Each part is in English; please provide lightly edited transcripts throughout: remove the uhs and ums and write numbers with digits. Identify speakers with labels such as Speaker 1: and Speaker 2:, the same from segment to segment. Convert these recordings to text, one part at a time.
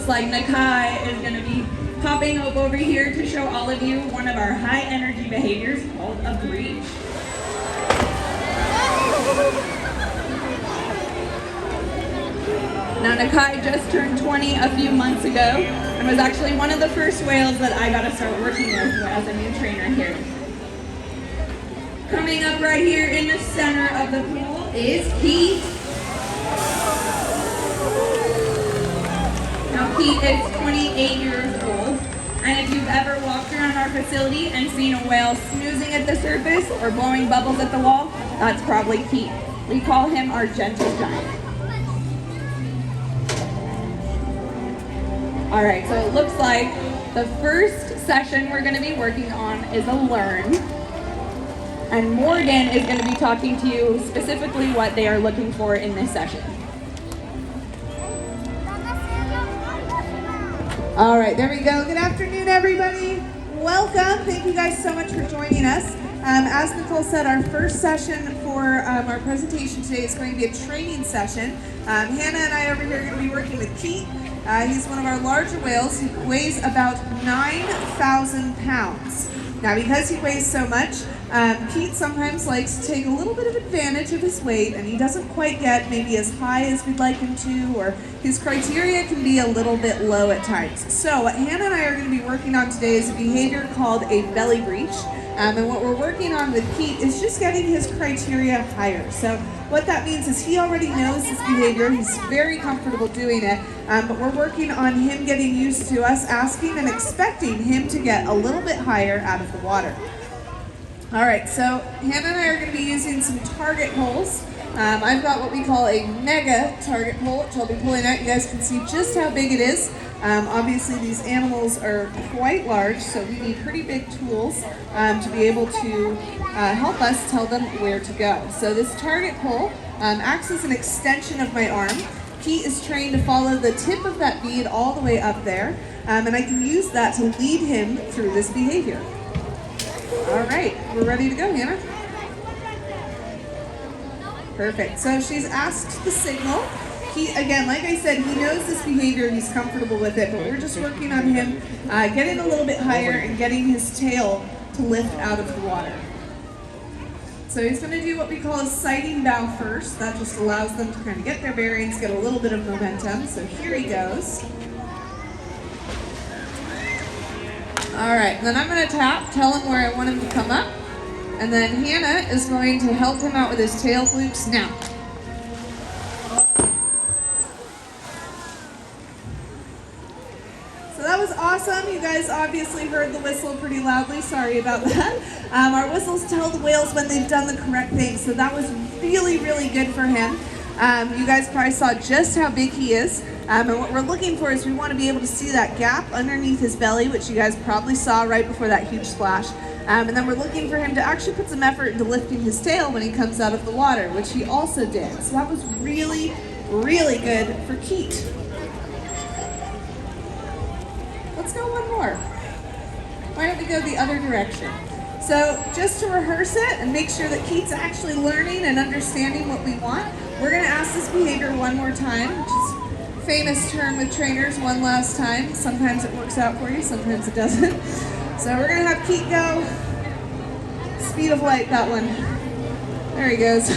Speaker 1: looks like Nakai is going to be popping up over here to show all of you one of our high energy behaviors called a breach. Now Nakai just turned 20 a few months ago and was actually one of the first whales that I got to start working with as a new trainer here. Coming up right here in the center of the pool is Keet. Now Keet is 28 years old, and if you've ever walked around our facility and seen a whale snoozing at the surface or blowing bubbles at the wall, that's probably Keet. We call him our gentle giant. All right, so it looks like the first session we're going to be working on is a learn. And Morgan is going to be talking to you specifically what they are looking for in this session.
Speaker 2: All right, there we go. Good afternoon, everybody. Welcome. Thank you guys so much for joining us. As Nicole said, our first session for our presentation today is going to be a training session. Hannah and I over here are going to be working with Keet. He's one of our larger whales. He weighs about 9,000 pounds. Now, because he weighs so much, Keet sometimes likes to take a little bit of advantage of his weight, and he doesn't quite get maybe as high as we'd like him to, or his criteria can be a little bit low at times. So what Hannah and I are going to be working on today is a behavior called a belly breach. And what we're working on with Keet is just getting his criteria higher. So what that means is he already knows this behavior. He's very comfortable doing it, but we're working on him getting used to us asking and expecting him to get a little bit higher out of the water. All right, so Hannah and I are going to be using some target poles. I've got what we call a mega target pole, which I'll be pulling out. You guys can see just how big it is. Obviously, these animals are quite large, so we need pretty big tools to be able to help us tell them where to go. So this target pole acts as an extension of my arm. Keet is trained to follow the tip of that bead all the way up there, and I can use that to lead him through this behavior. All right, we're ready to go, Hannah. Perfect. So she's asked the signal. Again, like I said, he knows this behavior, he's comfortable with it, but we're just working on him getting a little bit higher and getting his tail to lift out of the water. So he's going to do what we call a sighting bow first. That just allows them to kind of get their bearings, get a little bit of momentum. So here he goes. All right, and then I'm going to tap, tell him where I want him to come up, and then Hannah is going to help him out with his tail loops now. So that was awesome. You guys obviously heard the whistle pretty loudly. Sorry about that. Our whistles tell the whales when they've done the correct thing, so that was really, really good for him. You guys probably saw just how big he is. And what we're looking for is we want to be able to see that gap underneath his belly, which you guys probably saw right before that huge splash. And then we're looking for him to actually put some effort into lifting his tail when he comes out of the water, which he also did. So that was really, really good for Keet. Let's go one more. Why don't we go the other direction? So just to rehearse it and make sure that Keet's actually learning and understanding what we want, we're going to ask this behavior one more time, which is a famous term with trainers, one last time. Sometimes it works out for you, sometimes it doesn't. So we're going to have Keet go. Speed of light, that one. There he goes.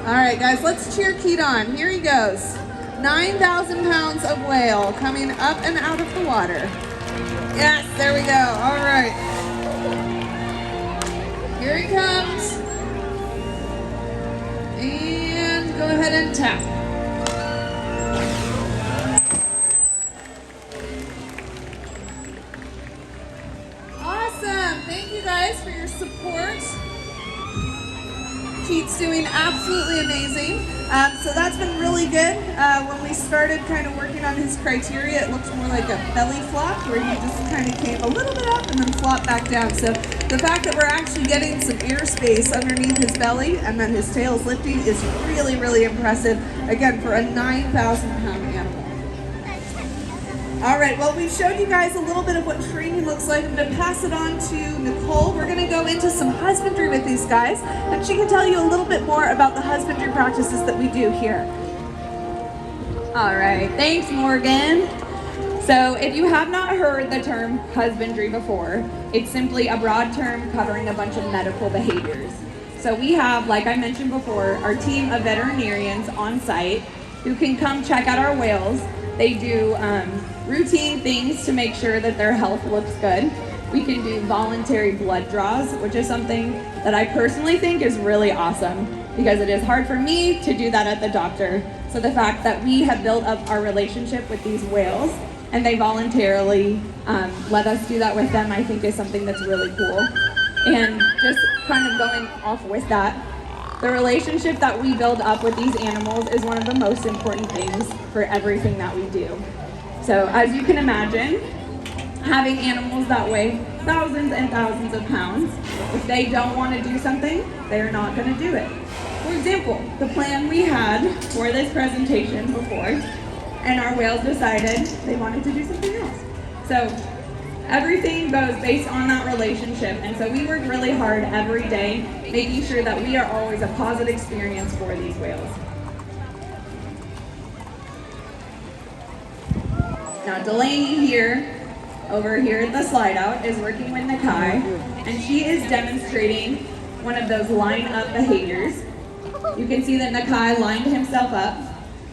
Speaker 2: All right, guys, let's cheer Keet on. Here he goes. 9,000 pounds of whale coming up and out of the water. Yes, there we go. All right. Here he comes. And go ahead and tap. Awesome. Thank you guys for your support. Keet's doing absolutely amazing. So that's been really good. When we started kind of working on his criteria, it looked more like a belly flop where he just kind of came a little bit up and then flopped back down. So the fact that we're actually getting some airspace underneath his belly and then his tail's lifting is really, really impressive. Again, for a 9,000 pound animal. All right, well, we've showed you guys a little bit of what training looks like. I'm going to pass it on to Nicole. We're going to go into some husbandry with these guys, and she can tell you a little bit more about the husbandry practices that we do here.
Speaker 1: All right, thanks, Morgan. So if you have not heard the term husbandry before, it's simply a broad term covering a bunch of medical behaviors. So we have, like I mentioned before, our team of veterinarians on site who can come check out our whales. They do routine things to make sure that their health looks good. We can do voluntary blood draws, which is something that I personally think is really awesome because it is hard for me to do that at the doctor. So the fact that we have built up our relationship with these whales and they voluntarily let us do that with them, I think is something that's really cool. And just kind of going off with that, the relationship that we build up with these animals is one of the most important things for everything that we do. So as you can imagine, having animals that weigh thousands and thousands of pounds, if they don't want to do something, they're not going to do it. For example, the plan we had for this presentation before, and our whales decided they wanted to do something else. So everything goes based on that relationship, and so we work really hard every day making sure that we are always a positive experience for these whales. Now Delaney here, over here at the slide out, is working with Nakai, and she is demonstrating one of those line up behaviors. You can see that Nakai lined himself up,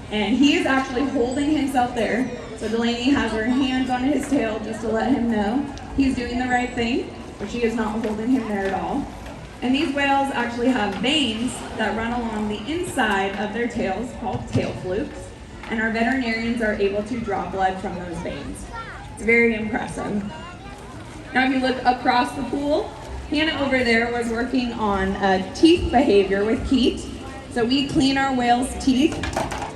Speaker 1: and he is actually holding himself there. So Delaney has her hands on his tail just to let him know he's doing the right thing, but she is not holding him there at all. And these whales actually have veins that run along the inside of their tails called tail flukes, and our veterinarians are able to draw blood from those veins. It's very impressive. Now if you look across the pool, Hannah over there was working on teeth behavior with Keet. So we clean our whales' teeth.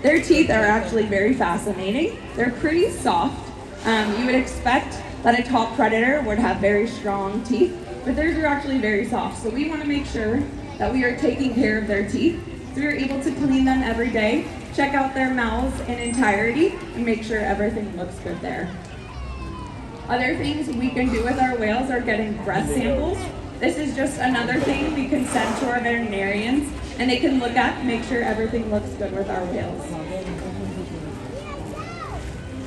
Speaker 1: Their teeth are actually very fascinating. They're pretty soft. You would expect that a top predator would have very strong teeth, but theirs are actually very soft. So we want to make sure that we are taking care of their teeth. So we're able to clean them every day, check out their mouths in entirety, and make sure everything looks good there. Other things we can do with our whales are getting breath samples. This is just another thing we can send to our veterinarians, and they can look at and make sure everything looks good with our whales.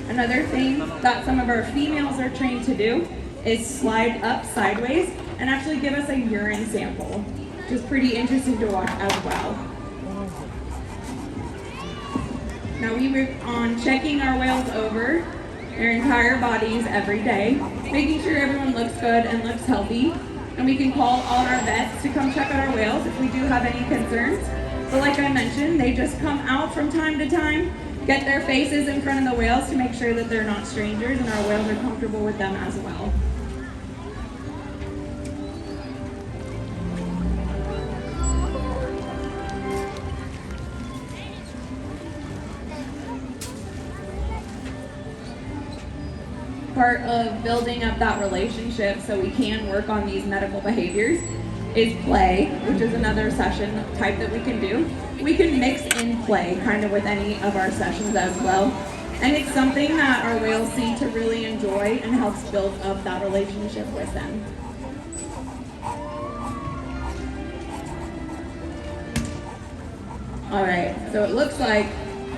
Speaker 1: Another thing that some of our females are trained to do is slide up sideways and actually give us a urine sample, which is pretty interesting to watch as well. Now we work on checking our whales over their entire bodies every day, making sure everyone looks good and looks healthy. And we can call all our vets to come check out our whales if we do have any concerns. But like I mentioned, they just come out from time to time, get their faces in front of the whales to make sure that they're not strangers and our whales are comfortable with them as well. Part of building up that relationship so we can work on these medical behaviors is play, which is another session type that we can do. We can mix in play kind of with any of our sessions as well. And it's something that our whales seem to really enjoy and helps build up that relationship with them. All right, so it looks like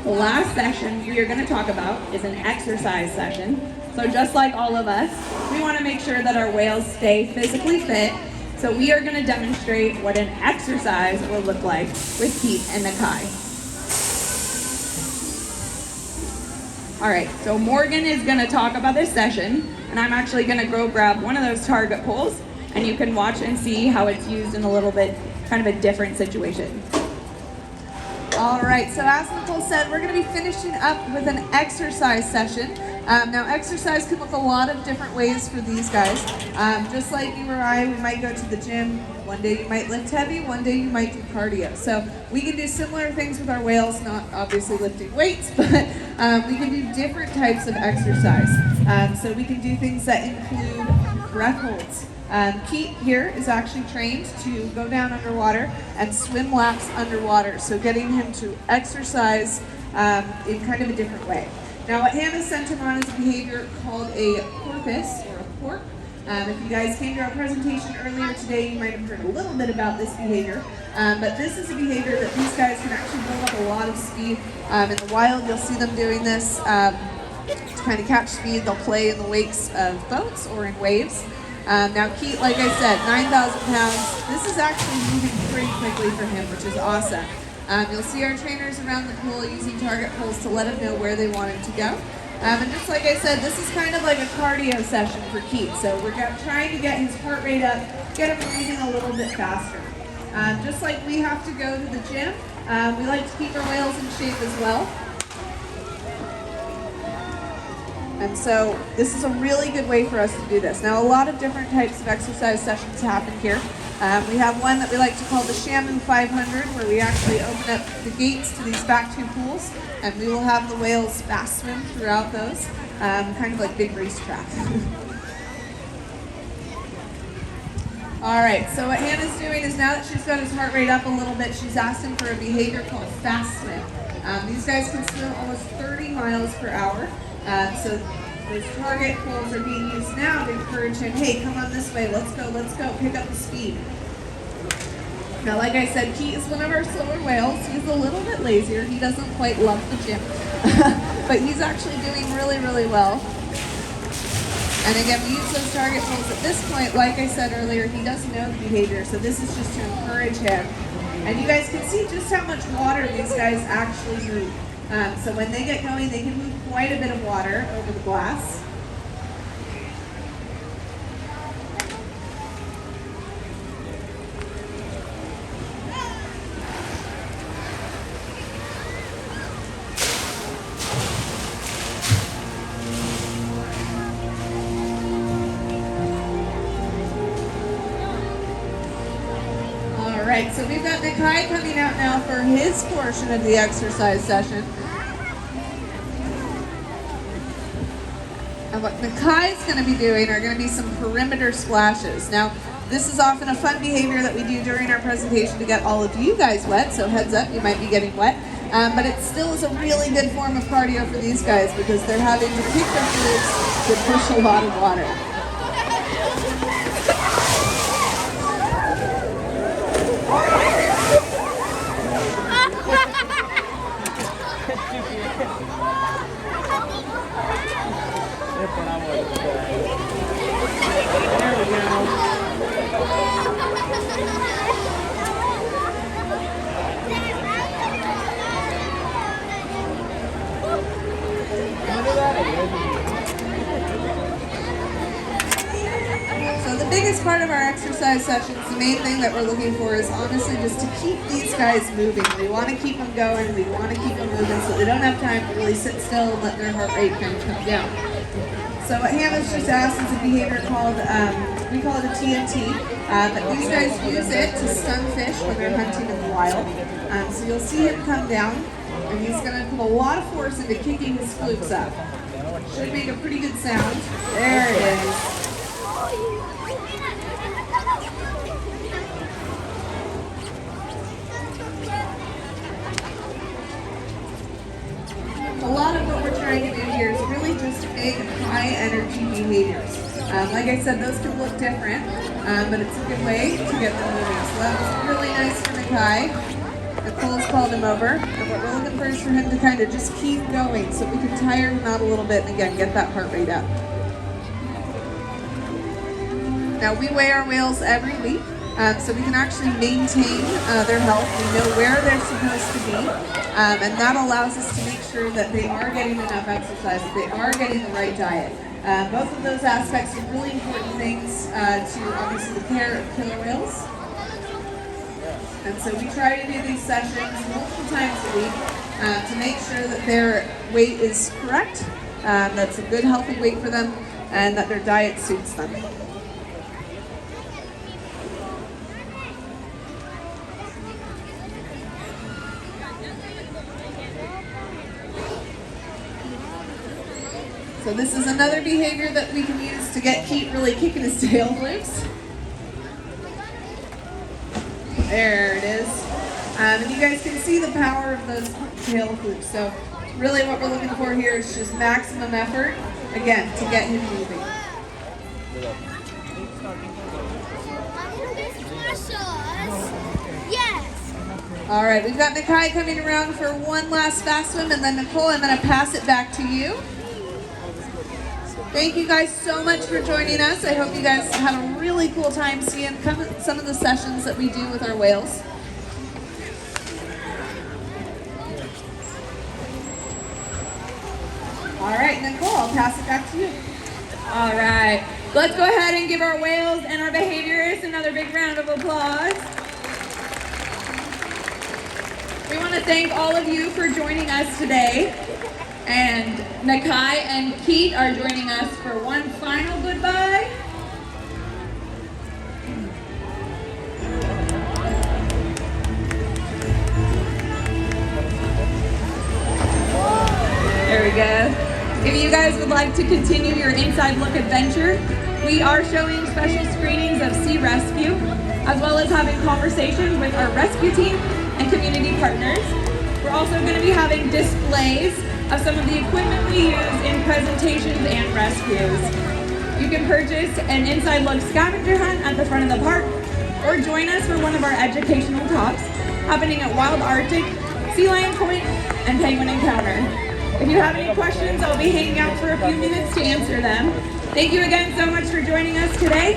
Speaker 1: the last session we are going to talk about is an exercise session. So just like all of us, we want to make sure that our whales stay physically fit. So we are going to demonstrate what an exercise will look like with Keet and Nakai. All right, so Morgan is going to talk about this session, and I'm actually going to go grab one of those target poles, and you can watch and see how it's used in a little bit, kind of a different situation.
Speaker 2: All right, so as Nicole said, we're going to be finishing up with an exercise session. Now, exercise can look a lot of different ways for these guys. Just like you or I, we might go to the gym. One day you might lift heavy, one day you might do cardio. So we can do similar things with our whales, not obviously lifting weights, but we can do different types of exercise. So we can do things that include breath holds. Keet here is actually trained to go down underwater and swim laps underwater, so getting him to exercise in kind of a different way. Now what Hannah sent him on is a behavior called a porpoise, or a pork. If you guys came to our presentation earlier today, you might have heard a little bit about this behavior. But this is a behavior that these guys can actually build up a lot of speed. In the wild, you'll see them doing this to kind of catch speed. They'll play in the wakes of boats or in waves. Now Keet, like I said, 9,000 pounds. This is actually moving pretty quickly for him, which is awesome. You'll see our trainers around the pool using target pulls to let him know where they want him to go. And just like I said, this is kind of like a cardio session for Keet. So we're trying to get his heart rate up, get him breathing a little bit faster. Just like we have to go to the gym, we like to keep our whales in shape as well. And so this is a really good way for us to do this. Now a lot of different types of exercise sessions happen here. We have one that we like to call the Shamu 500, where we actually open up the gates to these back two pools, and we will have the whales fast swim throughout those, kind of like big racetrack. All right, so what Hannah's doing is now that she's got his heart rate up a little bit, she's asked him for a behavior called fast swim. These guys can swim almost 30 miles per hour. So those target pulls are being used now to encourage him, hey, come on this way, let's go, pick up the speed. Now, like I said, Keet is one of our slower whales. He's a little bit lazier. He doesn't quite love the gym, but he's actually doing really, really well. And again, we use those target pulls at this point. Like I said earlier, he doesn't know the behavior, so this is just to encourage him. And you guys can see just how much water these guys actually move. So when they get going, they can move quite a bit of water over the glass. All right, so we've got Nakai coming out now for his portion of the exercise session. And what Nakai's going to be doing are going to be some perimeter splashes. Now, this is often a fun behavior that we do during our presentation to get all of you guys wet, so heads up, you might be getting wet. But it still is a really good form of cardio for these guys because they're having to kick their fluids to push a lot of water. There we go. So the biggest part of our exercise sessions, the main thing that we're looking for is honestly just to keep these guys moving. We want to keep them going, we want to keep them moving so they don't have time to really sit still and let their heart rate kind of come down. So what Hannah's just asked is a behavior called, we call it a TNT, but these guys use it to stun fish when they're hunting in the wild. So you'll see him come down, and he's going to put a lot of force into kicking his flukes up. Should make a pretty good sound. There it is. A lot of what we're trying to do here is really just make high energy behaviors. Like I said, those can look different, but it's a good way to get them moving. So that was really nice for Nakai. Nicole's called him over, and what we're looking for is for him to kind of just keep going so we can tire him out a little bit and again get that heart rate up. Now we weigh our whales every week, so we can actually maintain their health. We know where they're supposed to be, and that allows us to make sure that they are getting enough exercise, that they are getting the right diet. Both of those aspects are really important things to obviously the care of killer whales. And so we try to do these sessions multiple times a week to make sure that their weight is correct, that's a good healthy weight for them, and that their diet suits them. So this is another behavior that we can use to get Keet really kicking his tail loose. There it is. And you guys can see the power of those tail flukes. So Really what we're looking for here is just maximum effort, again, to get him moving.
Speaker 3: Yes.
Speaker 2: All right, we've got Nakai coming around for one last fast swim, and then Nicole, I'm going to pass it back to you. Thank you guys so much for joining us. I hope you guys had a really cool time seeing some of the sessions that we do with our whales. All right, Nicole, I'll pass it back to you.
Speaker 1: All right, let's go ahead and give our whales and our behaviorists another big round of applause. We want to thank all of you for joining us today. And Nakai and Keet are joining us for one final goodbye. There we go. If you guys would like to continue your inside look adventure, we are showing special screenings of Sea Rescue, as well as having conversations with our rescue team and community partners. We're also going to be having displays of some of the equipment we use in presentations and rescues. You can purchase an inside look scavenger hunt at the front of the park, or join us for one of our educational talks happening at Wild Arctic, Sea Lion Point, and Penguin Encounter. If you have any questions, I'll be hanging out for a few minutes to answer them. Thank you again so much for joining us today.